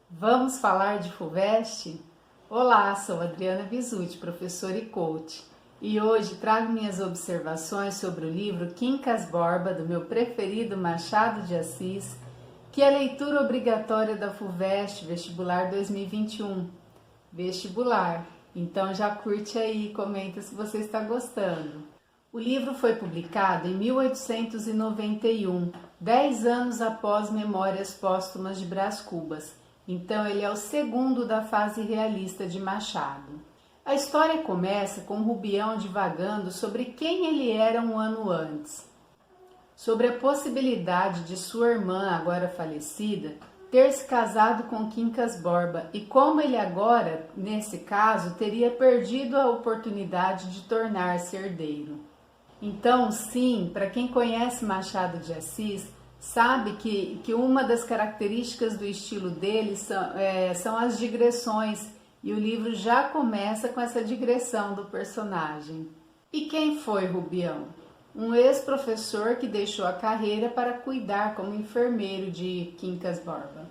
Vamos falar de FUVEST? Olá, sou Adriana Bisutti, professora e coach, e hoje trago minhas observações sobre o livro Quincas Borba, do meu preferido Machado de Assis, que é a leitura obrigatória da FUVEST Vestibular 2021. Vestibular, então já curte aí e comenta se você está gostando. O livro foi publicado em 1891, 10 anos após Memórias Póstumas de Brás Cubas. Então ele é o segundo da fase realista de Machado. A história começa com Rubião divagando sobre quem ele era um ano antes, sobre a possibilidade de sua irmã, agora falecida, ter se casado com Quincas Borba e como ele agora, nesse caso, teria perdido a oportunidade de tornar-se herdeiro. Então, sim, para quem conhece Machado de Assis, sabe que uma das características do estilo dele são as digressões, e o livro já começa com essa digressão do personagem. E quem foi Rubião? Um ex-professor que deixou a carreira para cuidar como enfermeiro de Quincas Borba.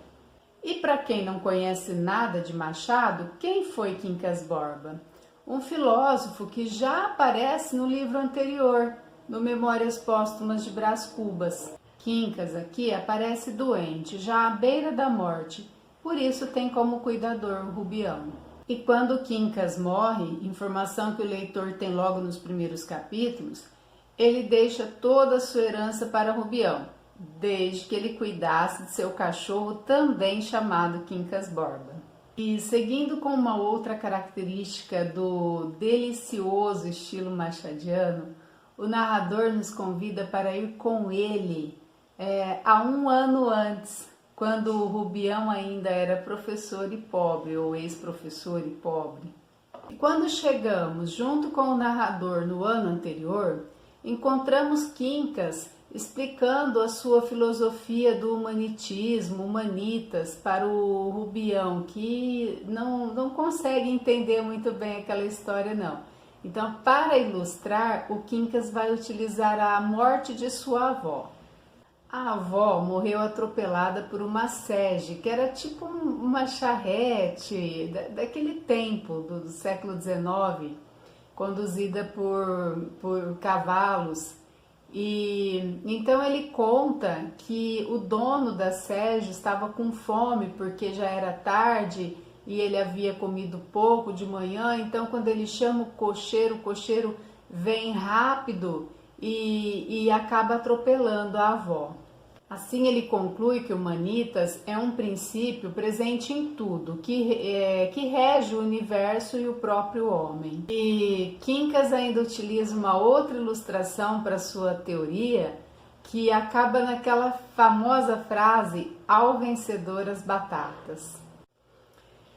E para quem não conhece nada de Machado, quem foi Quincas Borba? Um filósofo que já aparece no livro anterior, no Memórias Póstumas de Brás Cubas. Quincas aqui aparece doente, já à beira da morte, por isso tem como cuidador o Rubião. E quando Quincas morre, informação que o leitor tem logo nos primeiros capítulos, ele deixa toda a sua herança para Rubião, desde que ele cuidasse de seu cachorro também chamado Quincas Borba. E seguindo com uma outra característica do delicioso estilo machadiano, o narrador nos convida para ir com ele há um ano antes, quando o Rubião ainda era professor e pobre, ou ex-professor e pobre. E quando chegamos junto com o narrador no ano anterior, encontramos Quincas explicando a sua filosofia do humanitismo, humanitas, para o Rubião, que não consegue entender muito bem aquela história não. Então, para ilustrar, o Quincas vai utilizar a morte de sua avó. A avó morreu atropelada por uma sege, que era tipo uma charrete daquele tempo, do século XIX, conduzida por cavalos. E então ele conta que o dono da sege estava com fome porque já era tarde e ele havia comido pouco de manhã, então quando ele chama o cocheiro vem rápido e acaba atropelando a avó. Assim ele conclui que o Humanitas é um princípio presente em tudo, que rege o universo e o próprio homem. E Quincas ainda utiliza uma outra ilustração para sua teoria, que acaba naquela famosa frase, ao vencedor as batatas.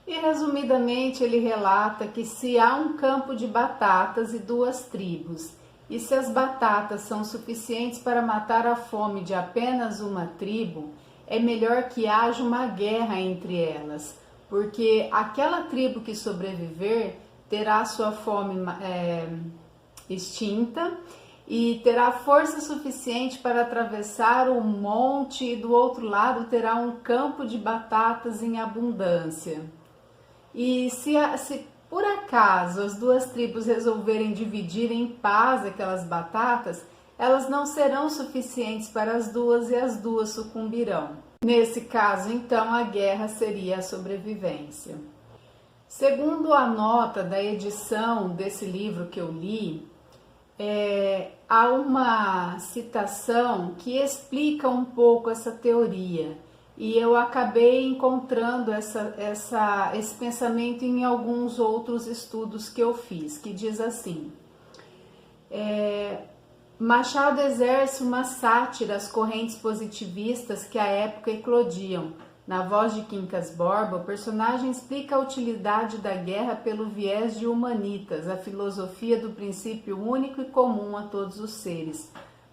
E resumidamente ele relata que se há um campo de batatas e duas tribos, e se as batatas são suficientes para matar a fome de apenas uma tribo, é melhor que haja uma guerra entre elas, porque aquela tribo que sobreviver terá sua fome extinta e terá força suficiente para atravessar o monte e do outro lado terá um campo de batatas em abundância. E se por acaso as duas tribos resolverem dividir em paz aquelas batatas, elas não serão suficientes para as duas e as duas sucumbirão. Nesse caso, então, a guerra seria a sobrevivência. Segundo a nota da edição desse livro que eu li, há uma citação que explica um pouco essa teoria. E eu acabei encontrando esse pensamento em alguns outros estudos que eu fiz, que diz assim: Machado exerce uma sátira às correntes positivistas que à época eclodiam. Na voz de Quincas Borba, o personagem explica a utilidade da guerra pelo viés de Humanitas, a filosofia do princípio único e comum a todos os seres.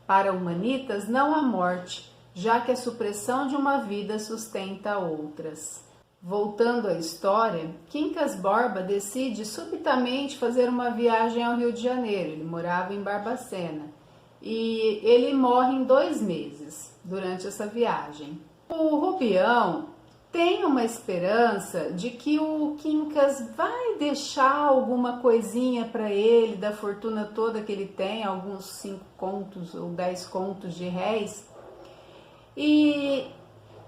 Para Humanitas, não há morte, já que a supressão de uma vida sustenta outras. Voltando à história, Quincas Borba decide subitamente fazer uma viagem ao Rio de Janeiro. Ele morava em Barbacena e ele morre em 2 meses durante essa viagem. O Rubião tem uma esperança de que o Quincas vai deixar alguma coisinha para ele da fortuna toda que ele tem, alguns 5 contos ou 10 contos de réis. E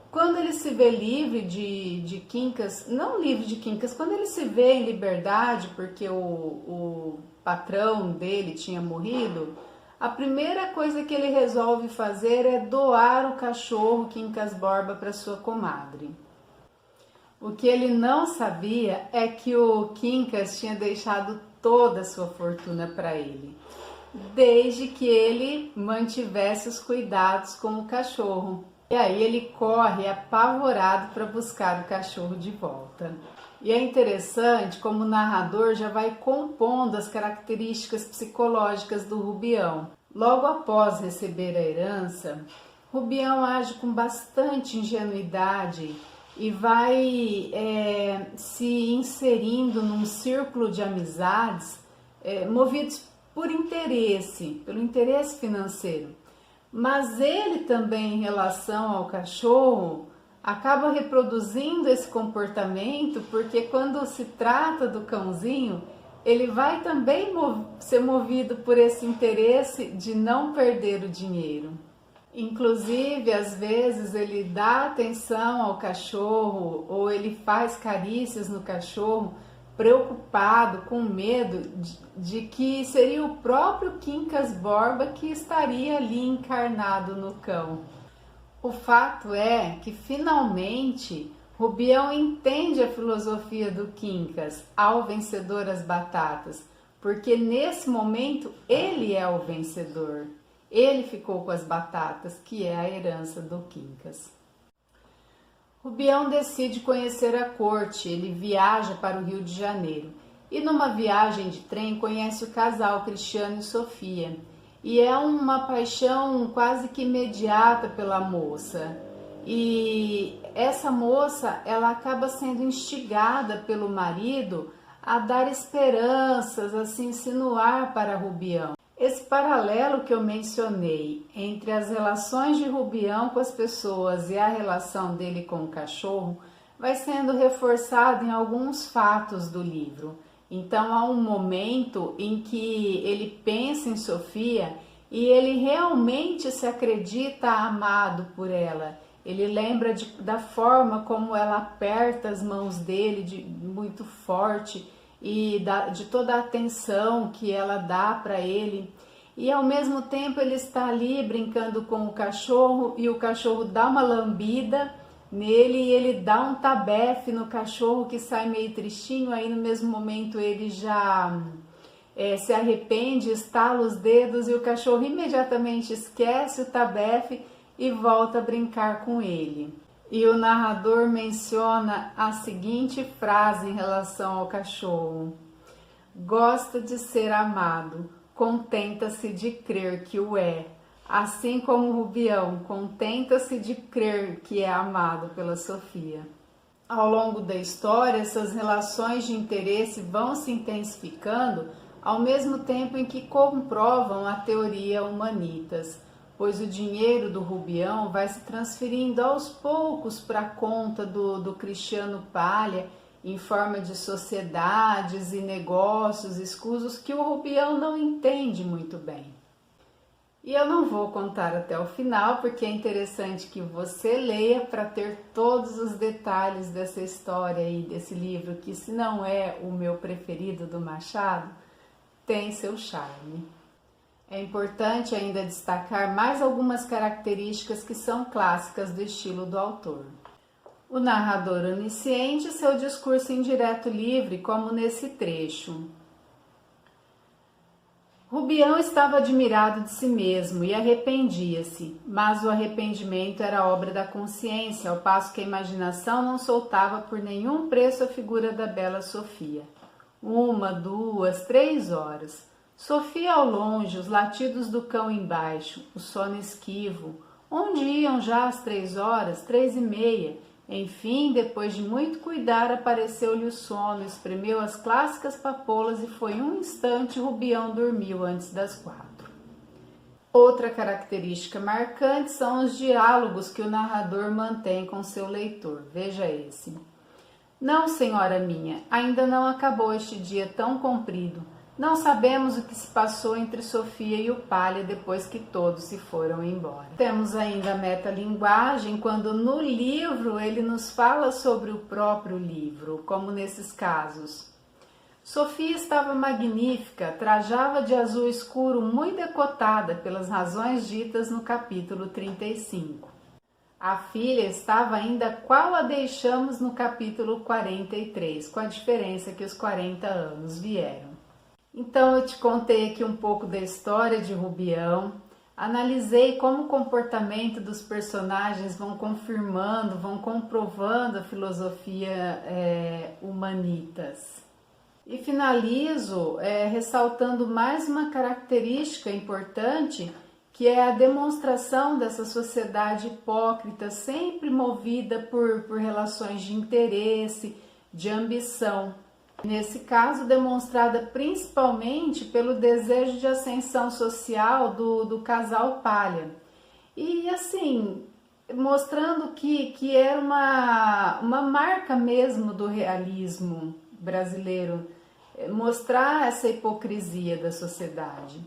quando ele se vê livre de Quincas, não livre de Quincas, quando ele se vê em liberdade porque o patrão dele tinha morrido, a primeira coisa que ele resolve fazer é doar o cachorro Quincas Borba para sua comadre. O que ele não sabia é que o Quincas tinha deixado toda a sua fortuna para ele, desde que ele mantivesse os cuidados com o cachorro. E aí ele corre apavorado para buscar o cachorro de volta. E é interessante como o narrador já vai compondo as características psicológicas do Rubião. Logo após receber a herança, Rubião age com bastante ingenuidade e vai se inserindo num círculo de amizades movidos por interesse, pelo interesse financeiro. Mas ele também, em relação ao cachorro, acaba reproduzindo esse comportamento, porque quando se trata do cãozinho, ele vai também ser movido por esse interesse de não perder o dinheiro. Inclusive, às vezes, ele dá atenção ao cachorro ou ele faz carícias no cachorro, preocupado, com medo de que seria o próprio Quincas Borba que estaria ali encarnado no cão. O fato é que, finalmente, Rubião entende a filosofia do Quincas ao vencedor as batatas, porque nesse momento ele é o vencedor. Ele ficou com as batatas, que é a herança do Quincas. Rubião decide conhecer a corte, ele viaja para o Rio de Janeiro e numa viagem de trem conhece o casal Cristiano e Sofia. E é uma paixão quase que imediata pela moça. E essa moça, ela acaba sendo instigada pelo marido a dar esperanças, a se insinuar para Rubião. Esse paralelo que eu mencionei entre as relações de Rubião com as pessoas e a relação dele com o cachorro vai sendo reforçado em alguns fatos do livro. Então há um momento em que ele pensa em Sofia e ele realmente se acredita amado por ela. Ele lembra da forma como ela aperta as mãos dele muito forte e de toda a atenção que ela dá para ele. E ao mesmo tempo ele está ali brincando com o cachorro e o cachorro dá uma lambida nele e ele dá um tabefe no cachorro que sai meio tristinho. Aí no mesmo momento ele já se arrepende, estala os dedos e o cachorro imediatamente esquece o tabefe e volta a brincar com ele. E o narrador menciona a seguinte frase em relação ao cachorro: gosta de ser amado, contenta-se de crer que o é, assim como o Rubião contenta-se de crer que é amado pela Sofia. Ao longo da história, essas relações de interesse vão se intensificando ao mesmo tempo em que comprovam a teoria humanitas, pois o dinheiro do Rubião vai se transferindo aos poucos para a conta do Cristiano Palha, em forma de sociedades e negócios escusos que o Rubião não entende muito bem. E eu não vou contar até o final, porque é interessante que você leia para ter todos os detalhes dessa história e desse livro, que se não é o meu preferido do Machado, tem seu charme. É importante ainda destacar mais algumas características que são clássicas do estilo do autor. O narrador onisciente, seu discurso indireto livre, como nesse trecho. Rubião estava admirado de si mesmo e arrependia-se, mas o arrependimento era obra da consciência, ao passo que a imaginação não soltava por nenhum preço a figura da bela Sofia. 1, 2, 3 horas. Sofia ao longe, os latidos do cão embaixo, o sono esquivo. Onde iam já as 3 horas, 3h30? Enfim, depois de muito cuidar, apareceu-lhe o sono, espremeu as clássicas papoulas e foi um instante Rubião dormiu antes das 4. Outra característica marcante são os diálogos que o narrador mantém com seu leitor. Veja esse. Não, senhora minha, ainda não acabou este dia tão comprido. Não sabemos o que se passou entre Sofia e o Palha depois que todos se foram embora. Temos ainda a metalinguagem, quando no livro ele nos fala sobre o próprio livro, como nesses casos. Sofia estava magnífica, trajava de azul escuro, muito decotada pelas razões ditas no capítulo 35. A filha estava ainda qual a deixamos no capítulo 43, com a diferença que os 40 anos vieram. Então eu te contei aqui um pouco da história de Rubião, analisei como o comportamento dos personagens vão confirmando, vão comprovando a filosofia humanitas. E finalizo ressaltando mais uma característica importante, que é a demonstração dessa sociedade hipócrita, sempre movida por relações de interesse, de ambição. Nesse caso, demonstrada principalmente pelo desejo de ascensão social do casal Palha. E assim, mostrando que era uma marca mesmo do realismo brasileiro, mostrar essa hipocrisia da sociedade.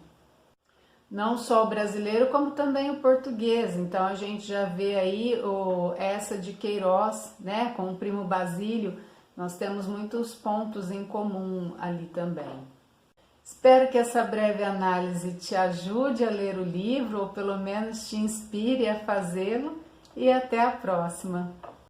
Não só o brasileiro, como também o português. Então a gente já vê aí essa de Queiroz, né, com o primo Basílio. Nós temos muitos pontos em comum ali também. Espero que essa breve análise te ajude a ler o livro, ou pelo menos te inspire a fazê-lo, e até a próxima!